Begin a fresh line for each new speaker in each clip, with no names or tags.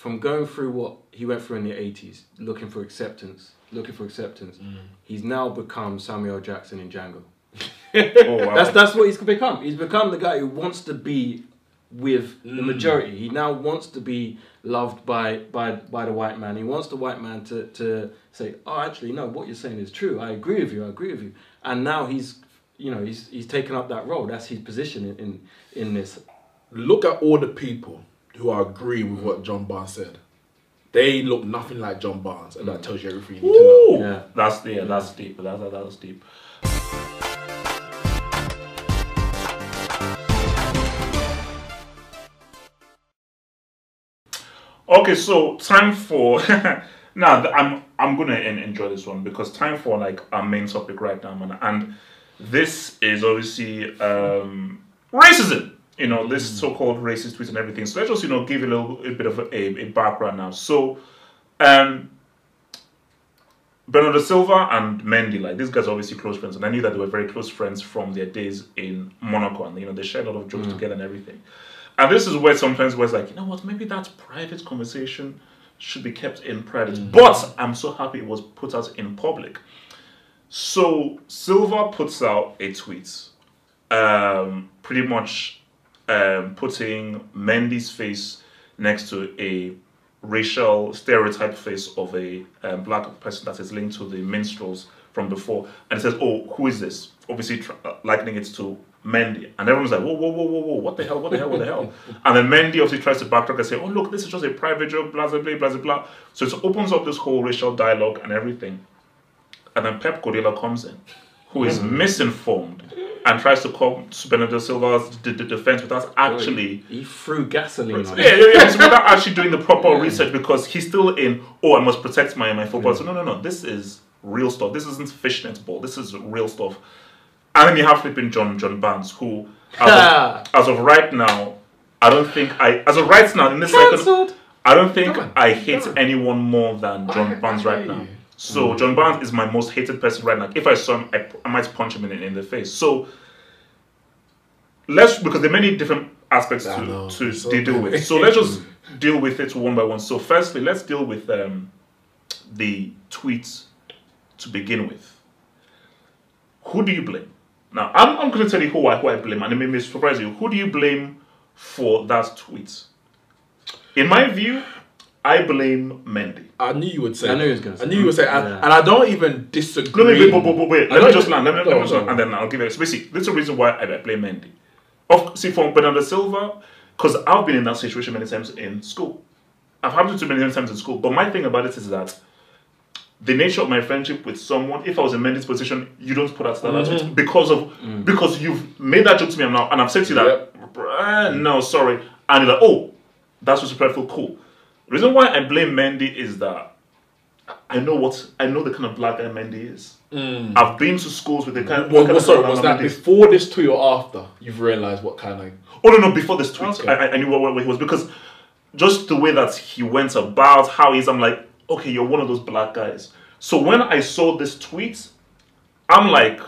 from going through what he went through in the 80s, looking for acceptance, he's now become Samuel L. Jackson in Django.
Oh, wow.
That's what he's become. He's become the guy who wants to be with the majority. He now wants to be loved by the white man. He wants the white man to say, oh, actually, no, what you're saying is true. I agree with you. And now he's taken up that role. That's his position in this.
Look at all the people who are agreeing with what John Barnes said. They look nothing like John Barnes, and that tells you everything you need to know.
Yeah.
That's deep. That's deep. Okay, so time for now. I'm gonna enjoy this one because time for like our main topic right now, man. And this is obviously racism. You know, this so-called racist tweets and everything. So let's just give a little bit of a background now. So, Bernardo Silva and Mendy, like these guys are obviously close friends, and I knew that they were very close friends from their days in Monaco, and they shared a lot of jokes together and everything. And this is where sometimes it's like, you know what, maybe that private conversation should be kept in private. But I'm so happy it was put out in public. So Silva puts out a tweet, pretty much putting Mendy's face next to a racial stereotype face of a black person that is linked to the minstrels from before, and it says, "Oh, who is this?" Obviously, likening it to Mendy, and everyone's like, "Whoa, whoa, whoa, whoa, whoa! What the hell? What the hell? What the hell?" And then Mendy obviously tries to backtrack and say, "Oh, look, this is just a private joke, blah blah blah blah blah." So it opens up this whole racial dialogue and everything, and then Pep Guardiola comes in, who is misinformed and tries to come to Bernardo Silva's defense without actually...
He threw gasoline on
it. Yeah, so without actually doing the proper research, because he's still in, oh, I must protect my football. So no, this is real stuff. This isn't fishnet ball. This is real stuff. And then you have flipping John Barnes, who, as of right now, I don't think as of right now, in this second, I don't think I hate anyone more than John Barnes right now. So John Barnes is my most hated person right now. If I saw him, I might punch him in the face. So because there are many different aspects to deal with. So let's just deal with it one by one. So firstly, let's deal with the tweets to begin with. Who do you blame? Now, I'm going to tell you who I blame, and it may surprise you. Who do you blame for that tweet? In my view, I blame Mendy.
I knew you would say.
I knew he was going to say.
I knew you would say, and I don't even disagree.
Wait. Let me just land. Let me and then I'll give it. So basically, this is the reason why I blame Mendy. See, from Bernardo Silva, because I've been in that situation many times in school. I've happened to many times in school. But my thing about it is that the nature of my friendship with someone, if I was in Mendy's position, you don't put out that because you've made that joke to me now, and I've said to you that no, sorry, and you're like, oh, that's disrespectful, cool. The reason why I blame Mendy is that I know the kind of black guy Mendy is. I've been to schools with the kind of...
was that before this tweet or after you've realised what kind of...
Oh, no, before this tweet. Okay. I knew what he was, because just the way that he went about, how he's, I'm like, okay, you're one of those black guys. So when I saw this tweet, I'm like,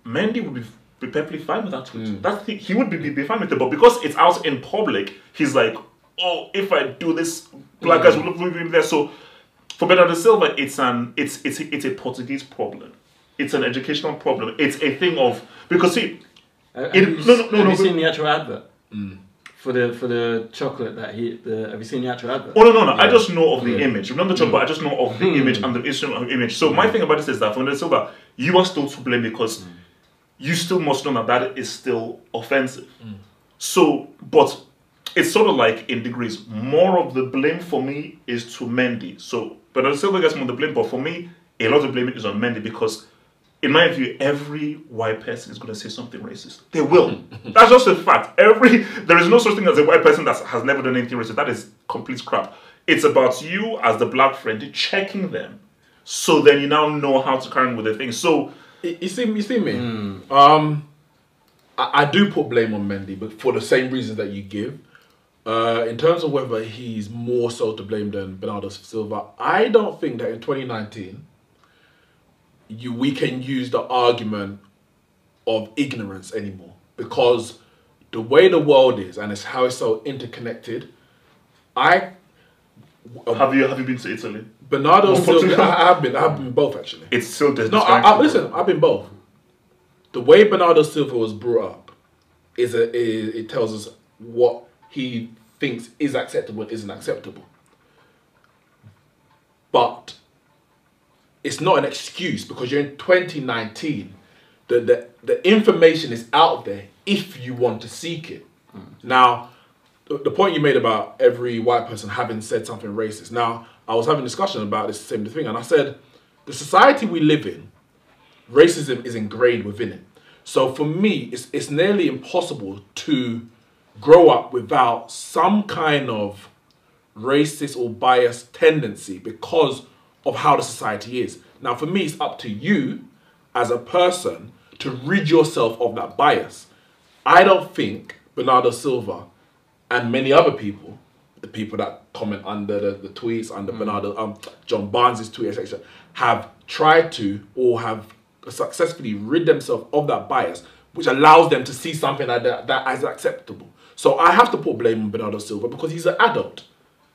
Mendy would be perfectly fine with that tweet. He would be fine with it, but because it's out in public, he's like, oh, if I do this, black guys will be there. So for Bernardo Silva, it's a Portuguese problem. It's an educational problem. It's a thing of, because see,
have you seen the actual advert for the chocolate that have you seen the actual advert?
Oh no. Yeah. I just know of the image. Remember the chocolate, I just know of the image and the instrument of the image. So my thing about this is that for Bernardo Silva, you are still to blame because you still must know that is still offensive. So, but it's sort of like in degrees. More of the blame for me is to Mendy. So Bernardo Silva gets more of the blame, but for me, a lot of blame is on Mendy because, in my view, every white person is going to say something racist. They will. That's just a fact. There is no such thing as a white person that has never done anything racist. That is complete crap. It's about you as the black friend checking them, so then you now know how to carry on with the thing. So
you see me. I do put blame on Mendy, but for the same reasons that you give. In terms of whether he's more so to blame than Bernardo Silva, I don't think that in 2019 we can use the argument of ignorance anymore, because the way the world is and it's how it's so interconnected,
Have you been to Italy?
Bernardo
Or
Silva.
Portugal?
I have been both actually.
It's still
No, listen. I've been both. The way Bernardo Silva was brought up it tells us what he thinks is acceptable and isn't acceptable. But it's not an excuse because you're in 2019. The information is out there if you want to seek it. Now, the point you made about every white person having said something racist. Now, I was having a discussion about this same thing, and I said, the society we live in, racism is ingrained within it. So for me, it's nearly impossible to grow up without some kind of racist or biased tendency because of how the society is. Now, for me, it's up to you as a person to rid yourself of that bias. I don't think Bernardo Silva and many other people, the people that comment under the tweets, under Bernardo, John Barnes' tweet, etc., have tried to or have successfully rid themselves of that bias, which allows them to see something like that as acceptable. So I have to put blame on Bernardo Silva because he's an adult.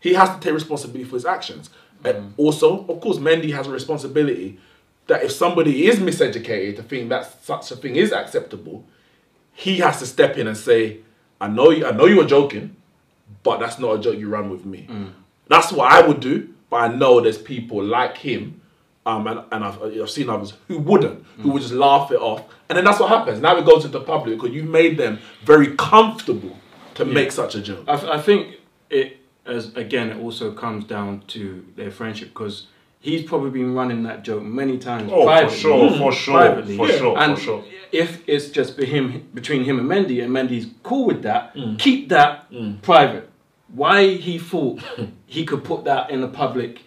He has to take responsibility for his actions. And also, of course, Mendy has a responsibility that if somebody is miseducated to think that such a thing is acceptable, he has to step in and say, I know you were joking, but that's not a joke you run with me. That's what I would do, but I know there's people like him, and I've seen others who wouldn't, who would just laugh it off. And then that's what happens. Now it goes into public because you made them very comfortable to make such a joke.
I think it also comes down to their friendship because he's probably been running that joke many times privately.
For sure.
And if it's just between him and Mendy's cool with that, keep that private. Why he thought he could put that in a public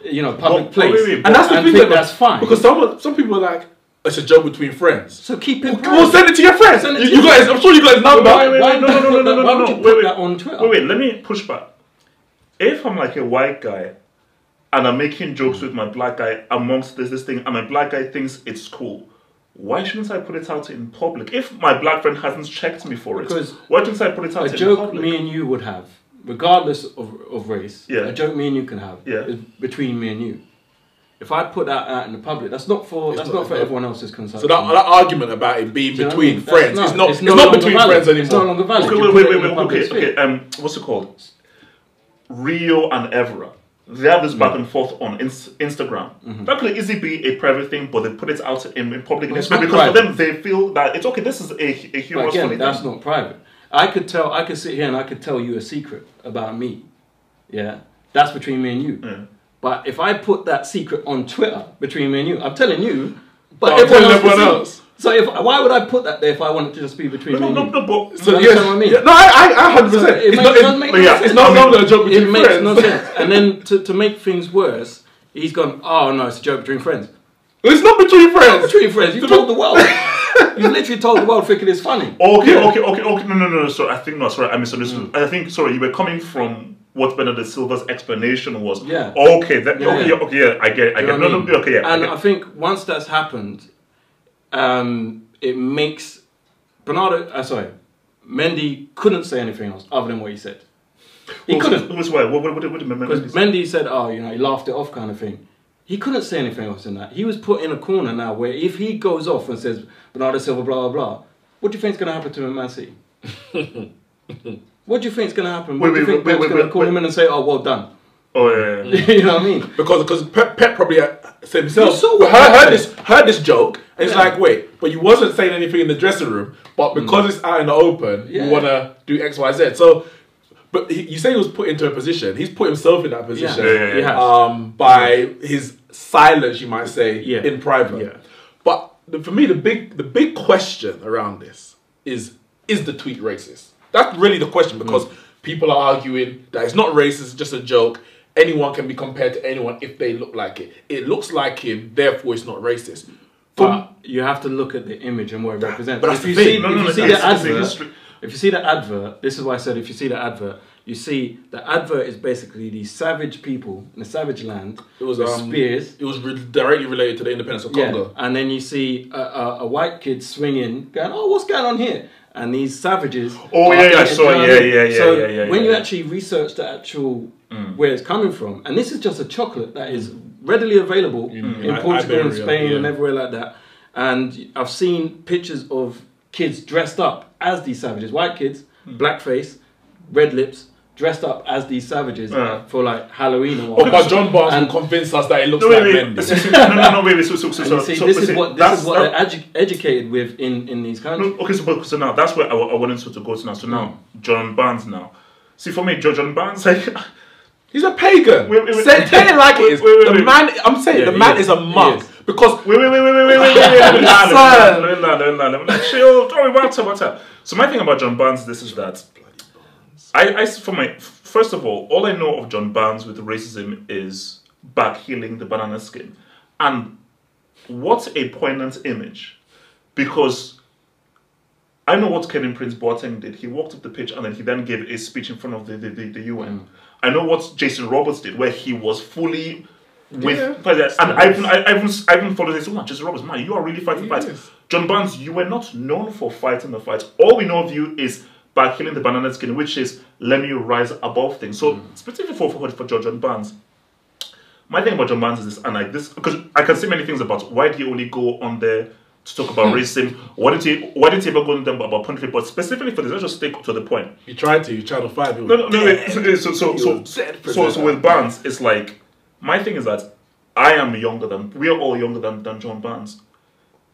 place.
And that's the thing
that's fine.
Because some people are like, it's a joke between friends.
So keep it private.
Well, send it to your friends. I'm sure you guys know about it.
Why would you put that on Twitter?
Wait, let me push back. If I'm like a white guy and I'm making jokes with my black guy amongst this thing and my black guy thinks it's cool, why shouldn't I put it out in public? If my black friend hasn't checked me for it, why shouldn't I put it out in public?
A joke me and you would have, regardless of race, a joke me and you can have is between me and you. If I put that out in the public, that's not for everyone else's consumption.
So that argument about it being between friends, it's not between friends anymore.
It's no longer valid.
Okay. What's it called? Rio and Evra. They have this back and forth on Instagram. That could easily be a private thing, but they put it out in public because for them they feel that it's okay. This is a humorous funny thing.
That's not private. I could sit here and I could tell you a secret about me. Yeah, that's between me and you. Yeah. But if I put that secret on Twitter between me and you, I'm telling you, but everyone else. So why would I put that there if I want it to just be between me and you?
But
so you know what I mean?
No, I 100%. It's no longer a joke between friends.
It makes no sense. And then to make things worse, he's gone, oh no, it's a joke between friends.
It's not between friends.
It's not between friends. You told the world. You literally told the world thinking it's funny.
Okay. No. Sorry, I misunderstood. I think, you were coming from what Bernardo Silva's explanation was. Yeah. Okay. I get it.
And I think once that's happened, it makes Mendy couldn't say anything else other than what he said. He couldn't.
What did Mendy say?
Mendy said, he laughed it off kind of thing. He couldn't say anything else in that. He was put in a corner now where if he goes off and says, Bernardo Silva, blah, blah, blah, what do you think is going to happen to him at Man City? What do you think is going to happen? What do you think Pep's going to call him in and say, oh, well done?
Oh, yeah.
You know what I mean?
Because Pep probably said himself, heard this joke, and it's like, wait, but you wasn't saying anything in the dressing room, but because it's out in the open, you want to do X, Y, Z. So, but you say he was put into a position. He's put himself in that position by his silence, you might say, in private. Yeah. But for me, the big question around this is the tweet racist? That's really the question because people are arguing that it's not racist, it's just a joke. Anyone can be compared to anyone if they look like it. It looks like him, therefore it's not racist.
But you have to look at the image and what it represents.
But if you see
the advert, this is why I said if you see the advert, you see the advert is basically these savage people in a savage land. It was spears.
It was directly related to the independence of Congo.
And then you see a white kid swinging, going, "Oh, what's going on here?" And these savages.
Oh yeah, I saw. Yeah.
When you actually research the actual where it's coming from. And this is just a chocolate that is readily available in Portugal
Iberia,
and Spain and everywhere like that. And I've seen pictures of kids dressed up as these savages, white kids, blackface, red lips, dressed up as these savages for like Halloween or whatever.
But John Barnes convinced us that it looks like Mendy.
No, wait. So,
this is what they're educated with in these countries.
No, okay, so now that's where I wanted to go to now. So now, John Barnes now. See, for me, John Barnes, like,
he's a pagan. Say it like it is. The man, I'm saying, the man is a monk. Because
wait. Chill. Don't worry about it. So my thing about John Barnes, this is that first of all I know of John Barnes with racism is backheeling the banana skin, and what a poignant image, because I know what Kevin Prince Boateng did. He walked up the pitch and then he gave a speech in front of the UN. I know what Jason Roberts did, where he was fully with, and I even followed this. Oh, Jason Roberts, man, you are really fighting fights. John Barnes, you were not known for fighting the fight. All we know of you is backheeling the banana skin, which is let me rise above things. So specifically for John Barnes, my thing about John Barnes is this, and like this, because I can say many things about why did he only go on there to talk about racism. Why did he ever go on there about punishment? But specifically for this, let's just stick to the point.
He tried to fight people.
No. So with Barnes, it's like, my thing is that we are all younger than John Barnes,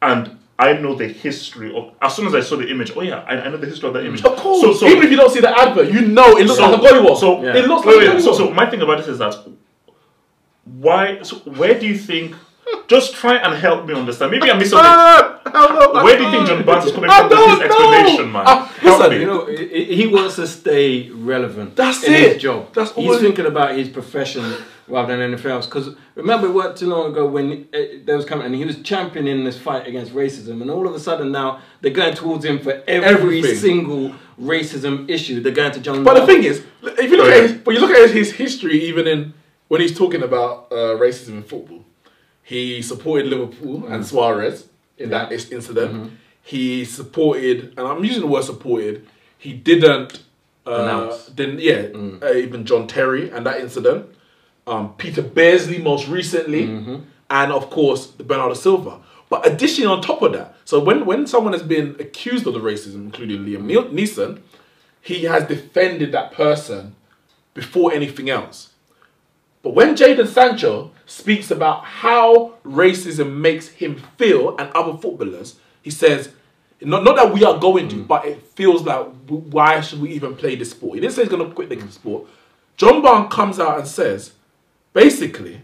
and I know the history of. As soon as I saw the image, I know the history of that image.
Of course. So even if you don't see the advert, you know it looks like a goalie wall.
So
it looks like a goalie wall.
So my thing about this is that why? So where do you think? Just try and help me understand. Maybe I missed something. Where do you think John Barnes is coming from with his explanation, man?
Listen, you know, he wants to stay relevant.
That's
in
it.
His job.
He's
thinking about his profession rather than anything else. Because remember, it weren't too long ago when there was coming, and he was championing this fight against racism, and all of a sudden now they're going towards him for every single racism issue. They're going to John.
But the thing is, if you look at his history, even when he's talking about racism in football. He supported Liverpool and Suarez in that incident. He supported, and I'm using the word supported, he didn't even John Terry and that incident. Peter Beardsley most recently, and of course the Bernardo Silva. But additionally on top of that, so when someone has been accused of the racism, including Liam Neeson, he has defended that person before anything else. But when Jadon Sancho speaks about how racism makes him feel and other footballers, he says, not that we are going to, but it feels like, why should we even play this sport? He didn't say he's going to quit the sport. John Barnes comes out and says, basically,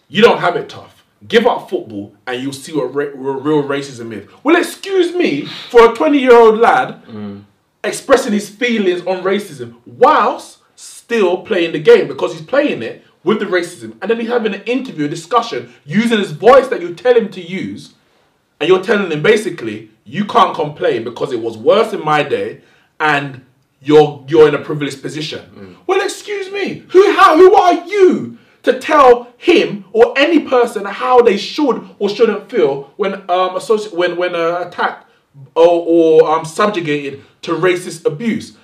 you don't have it tough. Give up football and you'll see what real racism is. Well, excuse me, for a 20-year-old lad expressing his feelings on racism whilst still playing the game, because he's playing it with the racism, and then he's having an interview, a discussion, using his voice that you tell him to use, and you're telling him basically, you can't complain because it was worse in my day, and you're in a privileged position. Well, excuse me, who are you to tell him or any person how they should or shouldn't feel when attacked or subjugated to racist abuse?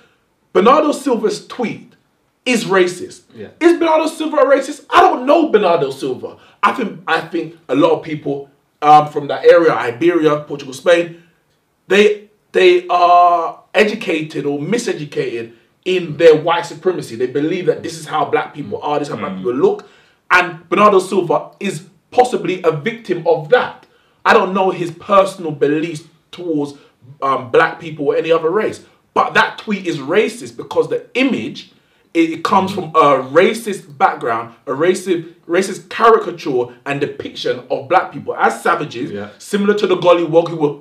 Bernardo Silva's tweet is racist. Is Bernardo Silva a racist? I don't know Bernardo Silva. I think a lot of people from that area, Iberia, Portugal, Spain, they are educated or miseducated in their white supremacy. They believe that this is how black people are, this is how black people look. And Bernardo Silva is possibly a victim of that. I don't know his personal beliefs towards black people or any other race. But that tweet is racist because the image, it comes from a racist background, a racist caricature and depiction of black people as savages, similar to the gollywog who were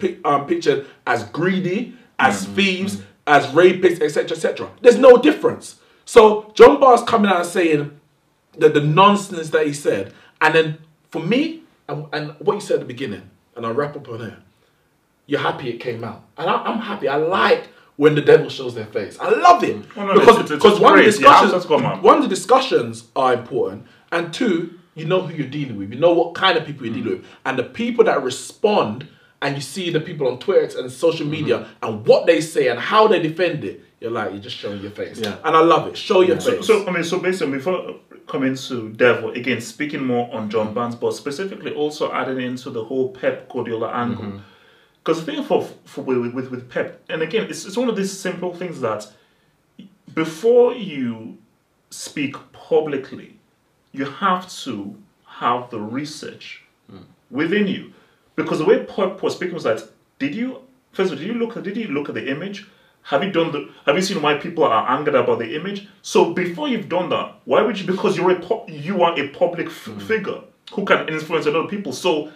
pictured as greedy, as thieves, as rapists, etc., etc. There's no difference. So John Barnes coming out and saying that the nonsense that he said, and then for me, and what you said at the beginning, and I'll wrap up on here, you're happy it came out. And I'm happy. I like when the devil shows their face. I love it. Because one of the discussions are important, and two, you know who you're dealing with. You know what kind of people you're dealing with. And the people that respond, and you see the people on Twitter and social media, and what they say and how they defend it, you're just showing your face.
Yeah.
And I love it. Show your face.
So basically, before coming to Devo, again, speaking more on John Barnes, but specifically also adding into the whole Pep Guardiola angle. Because the thing with Pep, and again, it's one of these simple things that before you speak publicly, you have to have the research within you. Because the way Pep was speaking was that, did you look at the image? Have you seen why people are angered about the image? So before you've done that, why would you? Because you are a public figure who can influence a lot of people. So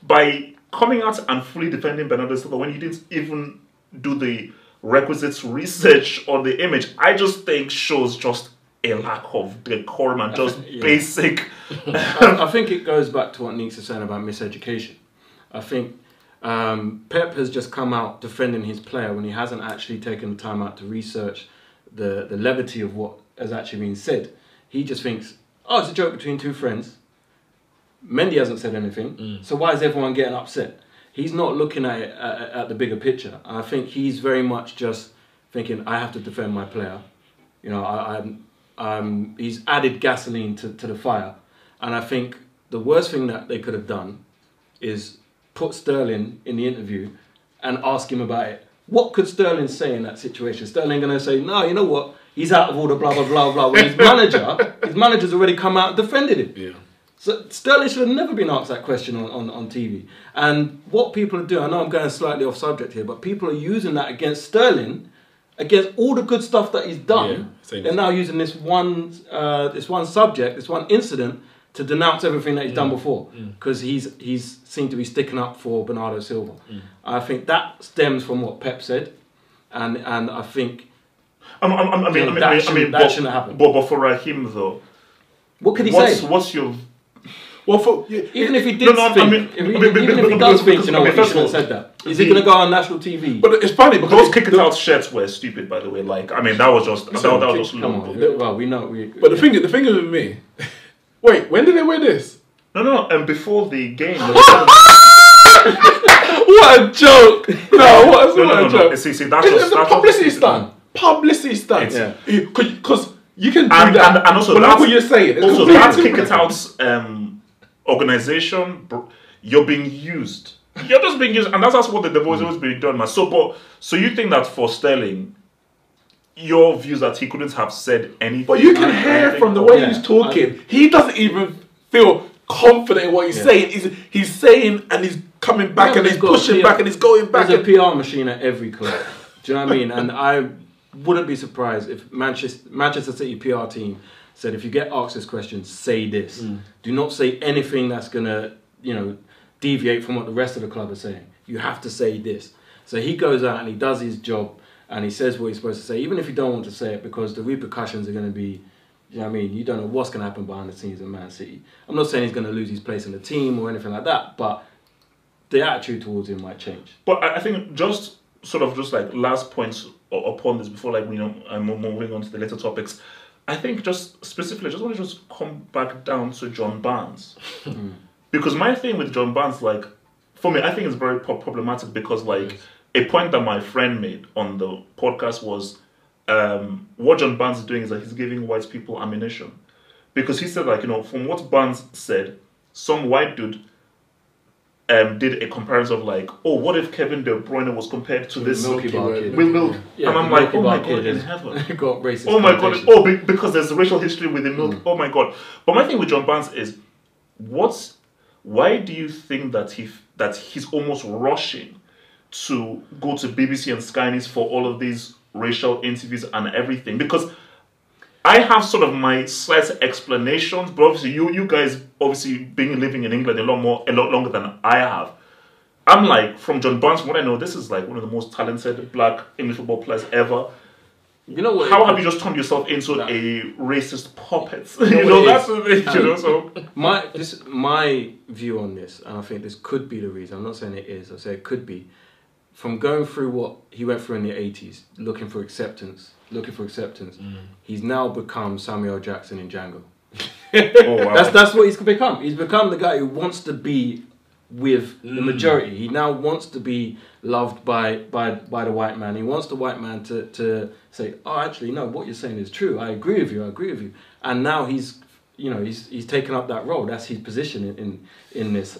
by coming out and fully defending Bernardo Silva when you didn't even do the requisite research on the image, I just think shows just a lack of decorum and just basic.
I think it goes back to what Neeks is saying about miseducation. I think Pep has just come out defending his player when he hasn't actually taken the time out to research the levity of what has actually been said. He just thinks, oh, it's a joke between two friends. Mendy hasn't said anything, so why is everyone getting upset? He's not looking at it at the bigger picture. And I think he's very much just thinking, I have to defend my player. You know, he's added gasoline to the fire. And I think the worst thing that they could have done is put Sterling in the interview and ask him about it. What could Sterling say in that situation? Sterling going to say, no, you know what? He's out of order, blah, blah, blah, blah. When his manager's already come out and defended him. Yeah. So Sterling should have never been asked that question on TV. And what people are doing, I know I'm going slightly off subject here, but people are using that against Sterling, against all the good stuff that he's done. Yeah, they're now using this one subject, this one incident, to denounce everything that he's done before, because he's seemed to be sticking up for Bernardo Silva. I think that stems from what Pep said, and I think that shouldn't happen.
But for Raheem though,
what could he say?
What's your
even if he did think, even if he does think, you know what, he shouldn't have said that. Is he going to go on national TV?
But it's funny because
those kick it out shirts were stupid, by the way. Like, I mean, that was just that was just
come on. Well, we know.
But the thing is with me. Wait, when did they wear this?
No, and before the game.
What a joke! No, what a joke?
No. See, that's just
a publicity stunt. Publicity stunt.
Yeah.
Because you can do that.
And also,
that's what you're saying.
Also, that's kick it out's organization. You're being used. You're just being used, and that's what the Devo is always being done, man. So you think that for Sterling, your views that he couldn't have said anything?
But you can hear from the way he's talking, he doesn't even feel confident in what he's saying. He's saying and he's coming back and he's pushing back and he's going back.
There's a PR machine at every club. Do you know what I mean? And I wouldn't be surprised if Manchester City PR team said, if you get asked this question, say this. Do not say anything that's gonna, deviate from what the rest of the club are saying. You have to say this. So he goes out and he does his job and he says what he's supposed to say, even if you don't want to say it, because the repercussions are going to be, you know what I mean? You don't know what's going to happen behind the scenes in Man City. I'm not saying he's going to lose his place in the team or anything like that, but the attitude towards him might change.
But I think just like last points upon this before I'm moving on to the later topics. I think just specifically, I just want to come back down to John Barnes. Because my thing with John Barnes, like, for me, I think it's very problematic because, like, a point that my friend made on the podcast was what John Barnes is doing is that he's giving white people ammunition. Because he said, like, from what Barnes said, some white dude did a comparison of, like, oh, what if Kevin De Bruyne was compared to this
Milky Bar kid?
And I'm like, oh my God, in heaven.
Got racist
oh my God, because there's a racial history with the milk. Oh my God. But my thing with John Barnes is, why do you think that he's almost rushing to go to BBC and Sky News for all of these racial interviews and everything? Because I have sort of my slight explanations, but obviously you guys obviously living in England a lot longer than I have. I'm like, from John Barnes, from what I know, this is like one of the most talented black English football players ever. You know what? How have you just turned yourself into a racist puppet? That's the thing. So
my view on this, and I think this could be the reason. I'm not saying it is. I say it could be. From going through what he went through in the 80s, looking for acceptance, he's now become Samuel Jackson in Django.
Oh, wow.
That's what he's become. He's become the guy who wants to be with the majority. He now wants to be loved by the white man. He wants the white man to say, oh, actually, no, what you're saying is true. I agree with you. I agree with you. And now he's taken up that role. That's his position in this.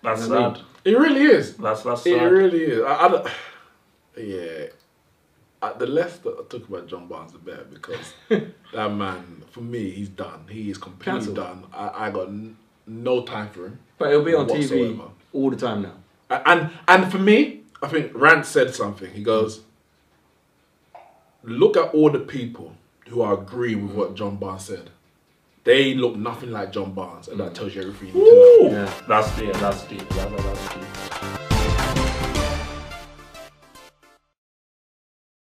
That's
You know what I
sad.
mean?
It really is.
That's sad.
It really is. I don't, yeah. The less that I talk about John Barnes, the better, because that man, for me, he's done. He is completely
Cancelled.
done. I got no time for him.
But it'll be on TV
whatsoever.
all the time now.
And for me, I think Rand said something. He goes, look at all the people who are agreeing with what John Barnes said. They look nothing like John Barnes, and that tells you everything you need to know.
Yeah.
That's deep. That's deep.